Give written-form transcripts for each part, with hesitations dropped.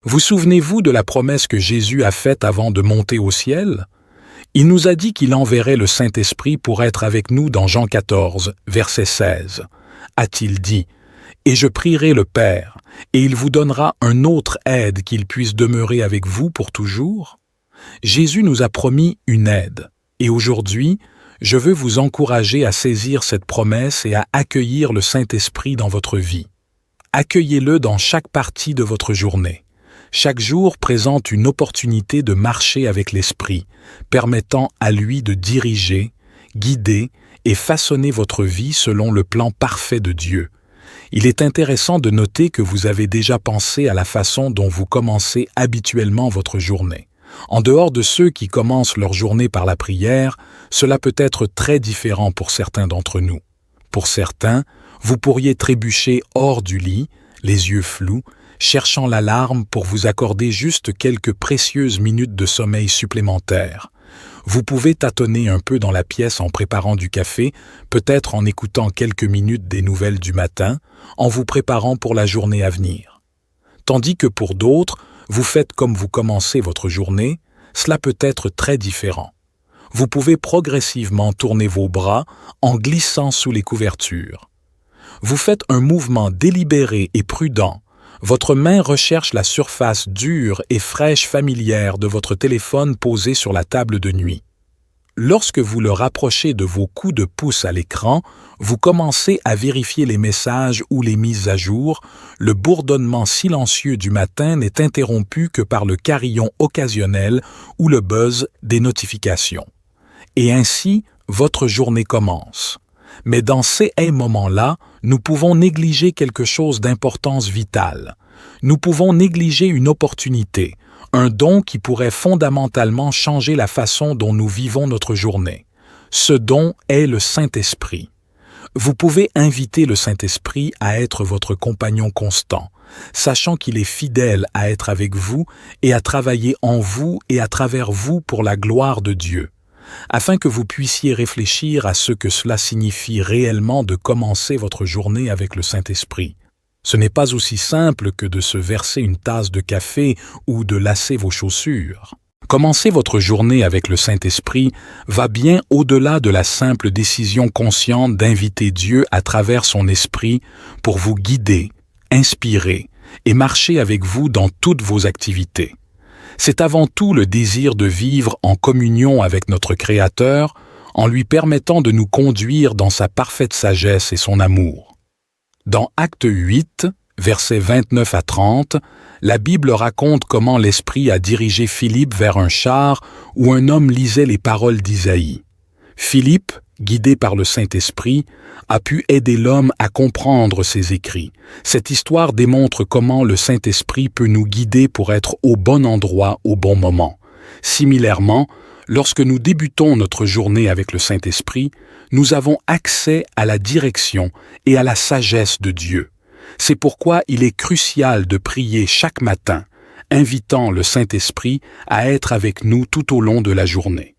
Vous souvenez-vous de la promesse que Jésus a faite avant de monter au ciel? Il nous a dit qu'il enverrait le Saint-Esprit pour être avec nous dans Jean 14, verset 16. A-t-il dit, « Et je prierai le Père, et il vous donnera un autre aide qu'il puisse demeurer avec vous pour toujours ?» Jésus nous a promis une aide, et aujourd'hui, je veux vous encourager à saisir cette promesse et à accueillir le Saint-Esprit dans votre vie. Accueillez-le dans chaque partie de votre journée. Chaque jour présente une opportunité de marcher avec l'Esprit, permettant à lui de diriger, guider et façonner votre vie selon le plan parfait de Dieu. Il est intéressant de noter que vous avez déjà pensé à la façon dont vous commencez habituellement votre journée. En dehors de ceux qui commencent leur journée par la prière, cela peut être très différent pour certains d'entre nous. Pour certains, vous pourriez trébucher hors du lit, les yeux flous, cherchant l'alarme pour vous accorder juste quelques précieuses minutes de sommeil supplémentaires. Vous pouvez tâtonner un peu dans la pièce en préparant du café, peut-être en écoutant quelques minutes des nouvelles du matin, en vous préparant pour la journée à venir. Tandis que pour d'autres, vous faites comme vous commencez votre journée, cela peut être très différent. Vous pouvez progressivement tourner vos bras en glissant sous les couvertures. Vous faites un mouvement délibéré et prudent. Votre main recherche la surface dure et fraîche familière de votre téléphone posé sur la table de nuit. Lorsque vous le rapprochez de vos coups de pouce à l'écran, vous commencez à vérifier les messages ou les mises à jour. Le bourdonnement silencieux du matin n'est interrompu que par le carillon occasionnel ou le buzz des notifications. Et ainsi, votre journée commence. Mais dans ces moments-là, nous pouvons négliger quelque chose d'importance vitale. Nous pouvons négliger une opportunité, un don qui pourrait fondamentalement changer la façon dont nous vivons notre journée. Ce don est le Saint-Esprit. Vous pouvez inviter le Saint-Esprit à être votre compagnon constant, sachant qu'il est fidèle à être avec vous et à travailler en vous et à travers vous pour la gloire de Dieu. Afin que vous puissiez réfléchir à ce que cela signifie réellement de commencer votre journée avec le Saint-Esprit. Ce n'est pas aussi simple que de se verser une tasse de café ou de lasser vos chaussures. Commencer votre journée avec le Saint-Esprit va bien au-delà de la simple décision consciente d'inviter Dieu à travers son Esprit pour vous guider, inspirer et marcher avec vous dans toutes vos activités. C'est avant tout le désir de vivre en communion avec notre Créateur en lui permettant de nous conduire dans sa parfaite sagesse et son amour. Dans Actes 8, versets 29 à 30, la Bible raconte comment l'Esprit a dirigé Philippe vers un char où un homme lisait les paroles d'Isaïe. Philippe, guidé par le Saint-Esprit, a pu aider l'homme à comprendre ses écrits. Cette histoire démontre comment le Saint-Esprit peut nous guider pour être au bon endroit au bon moment. Similairement, lorsque nous débutons notre journée avec le Saint-Esprit, nous avons accès à la direction et à la sagesse de Dieu. C'est pourquoi il est crucial de prier chaque matin, invitant le Saint-Esprit à être avec nous tout au long de la journée.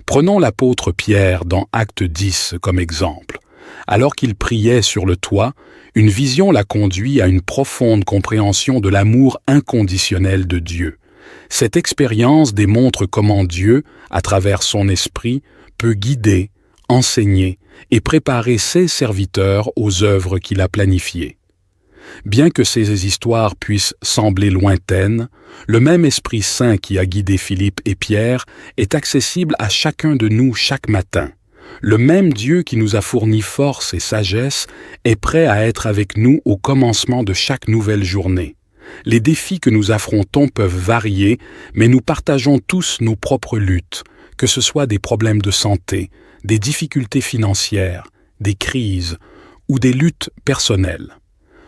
Prenons l'apôtre Pierre dans Acte 10 comme exemple. Alors qu'il priait sur le toit, une vision l'a conduit à une profonde compréhension de l'amour inconditionnel de Dieu. Cette expérience démontre comment Dieu, à travers son esprit, peut guider, enseigner et préparer ses serviteurs aux œuvres qu'il a planifiées. Bien que ces histoires puissent sembler lointaines, le même Esprit Saint qui a guidé Philippe et Pierre est accessible à chacun de nous chaque matin. Le même Dieu qui nous a fourni force et sagesse est prêt à être avec nous au commencement de chaque nouvelle journée. Les défis que nous affrontons peuvent varier, mais nous partageons tous nos propres luttes, que ce soit des problèmes de santé, des difficultés financières, des crises ou des luttes personnelles.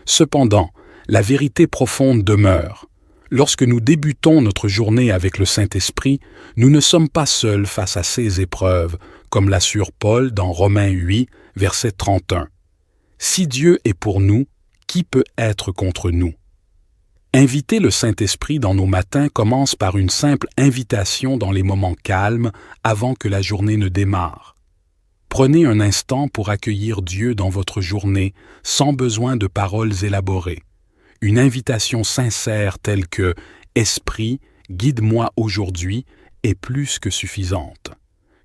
Cependant, la vérité profonde demeure. Lorsque nous débutons notre journée avec le Saint-Esprit, nous ne sommes pas seuls face à ces épreuves, comme l'assure Paul dans Romains 8, verset 31. Si Dieu est pour nous, qui peut être contre nous? Inviter le Saint-Esprit dans nos matins commence par une simple invitation dans les moments calmes avant que la journée ne démarre. Prenez un instant pour accueillir Dieu dans votre journée sans besoin de paroles élaborées. une invitation sincère telle que « Esprit, guide-moi aujourd'hui » est plus que suffisante.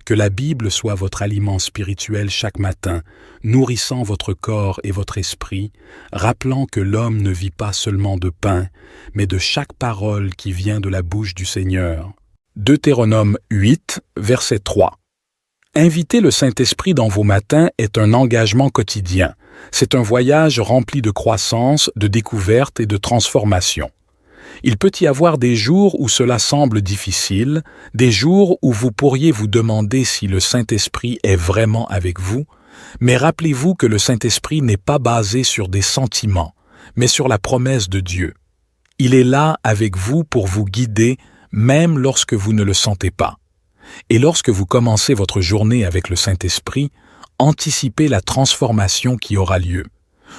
Que la Bible soit votre aliment spirituel chaque matin, nourrissant votre corps et votre esprit, rappelant que l'homme ne vit pas seulement de pain, mais de chaque parole qui vient de la bouche du Seigneur. Deutéronome 8, verset 3. Inviter le Saint-Esprit dans vos matins est un engagement quotidien. C'est un voyage rempli de croissance, de découverte et de transformation. Il peut y avoir des jours où cela semble difficile, des jours où vous pourriez vous demander si le Saint-Esprit est vraiment avec vous, mais rappelez-vous que le Saint-Esprit n'est pas basé sur des sentiments, mais sur la promesse de Dieu. Il est là avec vous pour vous guider, même lorsque vous ne le sentez pas. Et lorsque vous commencez votre journée avec le Saint-Esprit, anticipez la transformation qui aura lieu.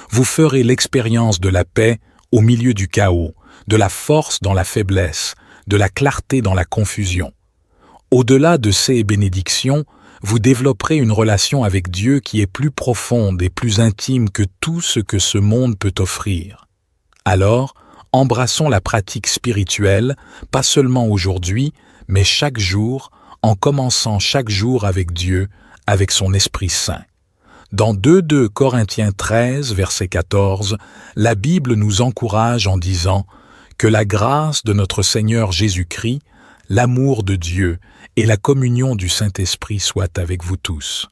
Vous ferez l'expérience de la paix au milieu du chaos, de la force dans la faiblesse, de la clarté dans la confusion. Au-delà de ces bénédictions, vous développerez une relation avec Dieu qui est plus profonde et plus intime que tout ce que ce monde peut offrir. Alors, embrassons la pratique spirituelle, pas seulement aujourd'hui, mais chaque jour, en commençant chaque jour avec Dieu, avec son Esprit Saint. Dans 2 Corinthiens 13, verset 14, la Bible nous encourage en disant « Que la grâce de notre Seigneur Jésus-Christ, l'amour de Dieu et la communion du Saint-Esprit soient avec vous tous. »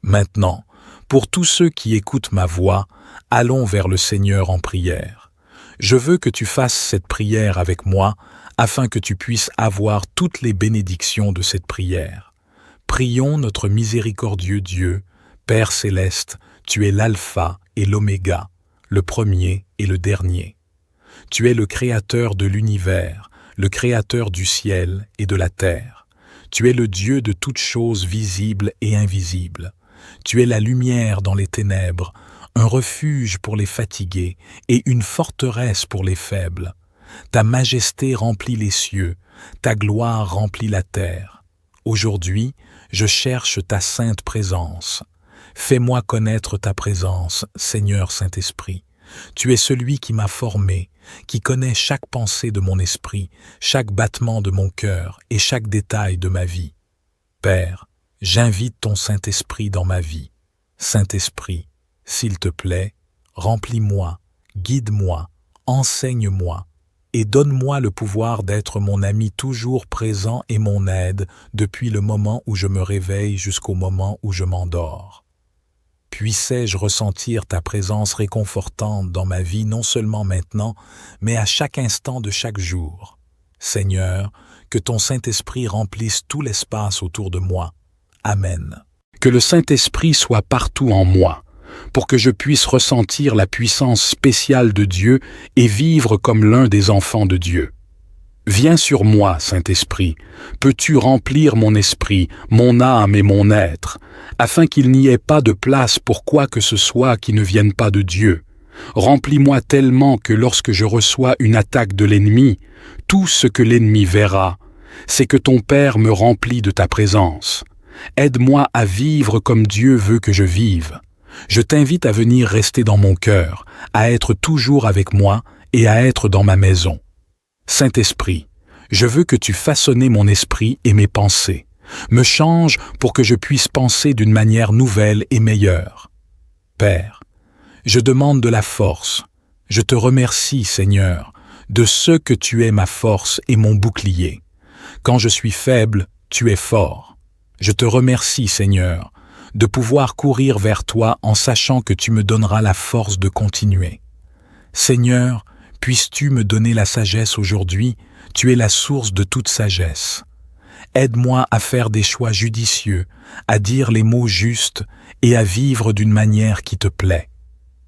Maintenant, pour tous ceux qui écoutent ma voix, allons vers le Seigneur en prière. Je veux que tu fasses cette prière avec moi, afin que tu puisses avoir toutes les bénédictions de cette prière. Prions notre miséricordieux Dieu, Père céleste, tu es l'alpha et l'oméga, le premier et le dernier. Tu es le créateur de l'univers, le créateur du ciel et de la terre. Tu es le Dieu de toutes choses visibles et invisibles. Tu es la lumière dans les ténèbres, un refuge pour les fatigués et une forteresse pour les faibles. Ta majesté remplit les cieux, ta gloire remplit la terre. Aujourd'hui, je cherche ta sainte présence. Fais-moi connaître ta présence, Seigneur Saint-Esprit. Tu es celui qui m'a formé, qui connaît chaque pensée de mon esprit, chaque battement de mon cœur et chaque détail de ma vie. Père, j'invite ton Saint-Esprit dans ma vie. Saint-Esprit, s'il te plaît, remplis-moi, guide-moi, enseigne-moi et donne-moi le pouvoir d'être mon ami toujours présent et mon aide depuis le moment où je me réveille jusqu'au moment où je m'endors. Puissais-je ressentir ta présence réconfortante dans ma vie non seulement maintenant, mais à chaque instant de chaque jour. Seigneur, que ton Saint-Esprit remplisse tout l'espace autour de moi. Amen. Que le Saint-Esprit soit partout en moi, pour que je puisse ressentir la puissance spéciale de Dieu et vivre comme l'un des enfants de Dieu. Viens sur moi, Saint-Esprit, peux-tu remplir mon esprit, mon âme et mon être, afin qu'il n'y ait pas de place pour quoi que ce soit qui ne vienne pas de Dieu. Remplis-moi tellement que lorsque je reçois une attaque de l'ennemi, tout ce que l'ennemi verra, c'est que ton Père me remplit de ta présence. Aide-moi à vivre comme Dieu veut que je vive. Je t'invite à venir rester dans mon cœur, à être toujours avec moi et à être dans ma maison. Saint-Esprit, je veux que tu façonnes mon esprit et mes pensées. Me change pour que je puisse penser d'une manière nouvelle et meilleure. Père, je demande de la force. Je te remercie, Seigneur, de ce que tu es ma force et mon bouclier. Quand je suis faible, tu es fort. Je te remercie, Seigneur, de pouvoir courir vers toi en sachant que tu me donneras la force de continuer. Seigneur, puisses-tu me donner la sagesse aujourd'hui? Tu es la source de toute sagesse. Aide-moi à faire des choix judicieux, à dire les mots justes et à vivre d'une manière qui te plaît.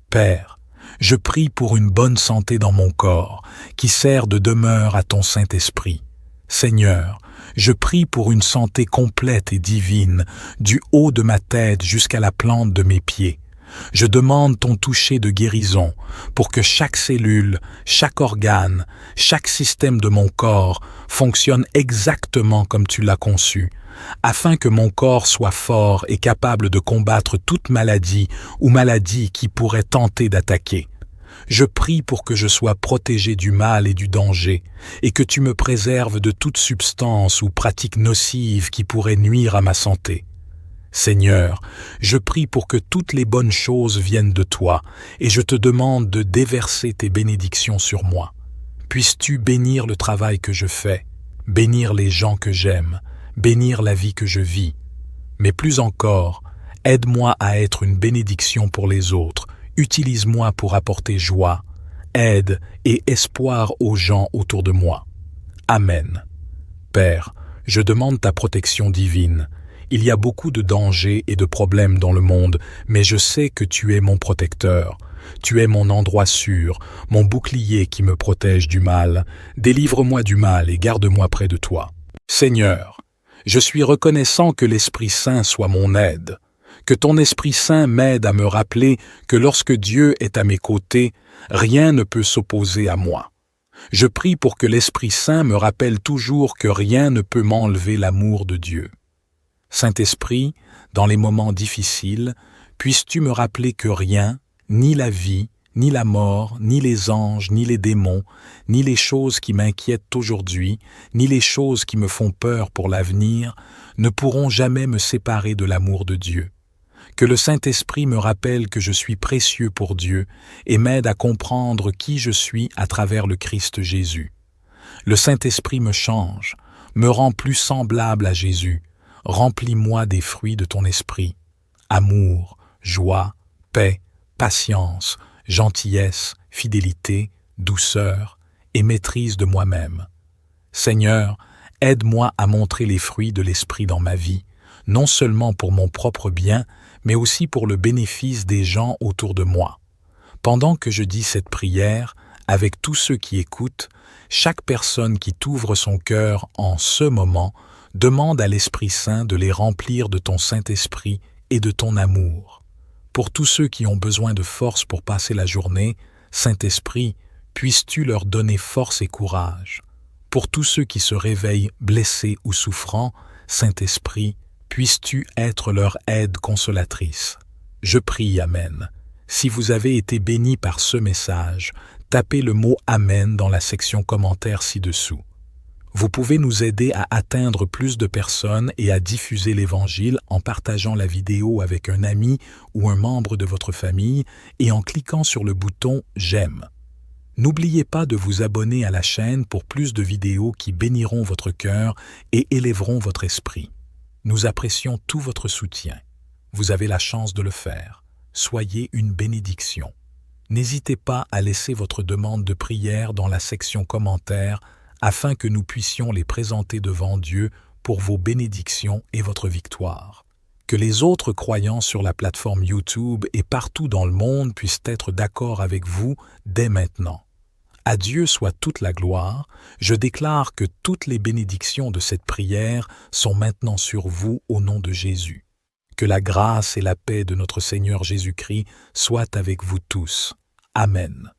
Père, je prie pour une bonne santé dans mon corps, qui sert de demeure à ton Saint-Esprit. Seigneur, je prie pour une santé complète et divine, du haut de ma tête jusqu'à la plante de mes pieds. Je demande ton toucher de guérison pour que chaque cellule, chaque organe, chaque système de mon corps fonctionne exactement comme tu l'as conçu, afin que mon corps soit fort et capable de combattre toute maladie ou maladie qui pourrait tenter d'attaquer. Je prie pour que je sois protégé du mal et du danger, et que tu me préserves de toute substance ou pratique nocive qui pourrait nuire à ma santé. Seigneur, je prie pour que toutes les bonnes choses viennent de toi, et je te demande de déverser tes bénédictions sur moi. Puisses-tu bénir le travail que je fais, bénir les gens que j'aime, bénir la vie que je vis. Mais plus encore, aide-moi à être une bénédiction pour les autres, utilise-moi pour apporter joie, aide et espoir aux gens autour de moi. Amen. Père, je demande ta protection divine. Il y a beaucoup de dangers et de problèmes dans le monde, mais je sais que tu es mon protecteur. Tu es mon endroit sûr, mon bouclier qui me protège du mal. Délivre-moi du mal et garde-moi près de toi. Seigneur, je suis reconnaissant que l'Esprit Saint soit mon aide, que ton Esprit Saint m'aide à me rappeler que lorsque Dieu est à mes côtés, rien ne peut s'opposer à moi. Je prie pour que l'Esprit Saint me rappelle toujours que rien ne peut m'enlever l'amour de Dieu. Saint-Esprit, dans les moments difficiles, puisses-tu me rappeler que rien, ni la vie, ni la mort, ni les anges, ni les démons, ni les choses qui m'inquiètent aujourd'hui, ni les choses qui me font peur pour l'avenir, ne pourront jamais me séparer de l'amour de Dieu. Que le Saint-Esprit me rappelle que je suis précieux pour Dieu et m'aide à comprendre qui je suis à travers le Christ Jésus. Le Saint-Esprit me change, me rend plus semblable à Jésus. Remplis-moi des fruits de ton esprit, amour, joie, paix, patience, gentillesse, fidélité, douceur et maîtrise de moi-même. Seigneur, aide-moi à montrer les fruits de l'esprit dans ma vie, non seulement pour mon propre bien, mais aussi pour le bénéfice des gens autour de moi. Pendant que je dis cette prière, avec tous ceux qui écoutent, chaque personne qui t'ouvre son cœur en ce moment, demande à l'Esprit Saint de les remplir de ton Saint-Esprit et de ton amour. Pour tous ceux qui ont besoin de force pour passer la journée, Saint-Esprit, puisses-tu leur donner force et courage. Pour tous ceux qui se réveillent blessés ou souffrants, Saint-Esprit, puisses-tu être leur aide consolatrice. Je prie, Amen. Si vous avez été bénis par ce message, tapez le mot Amen dans la section commentaires ci-dessous. Vous pouvez nous aider à atteindre plus de personnes et à diffuser l'Évangile en partageant la vidéo avec un ami ou un membre de votre famille et en cliquant sur le bouton « J'aime ». N'oubliez pas de vous abonner à la chaîne pour plus de vidéos qui béniront votre cœur et élèveront votre esprit. Nous apprécions tout votre soutien. Vous avez la chance de le faire. Soyez une bénédiction. N'hésitez pas à laisser votre demande de prière dans la section commentaires afin que nous puissions les présenter devant Dieu pour vos bénédictions et votre victoire. Que les autres croyants sur la plateforme YouTube et partout dans le monde puissent être d'accord avec vous dès maintenant. À Dieu soit toute la gloire. Je déclare que toutes les bénédictions de cette prière sont maintenant sur vous au nom de Jésus. Que la grâce et la paix de notre Seigneur Jésus-Christ soient avec vous tous. Amen.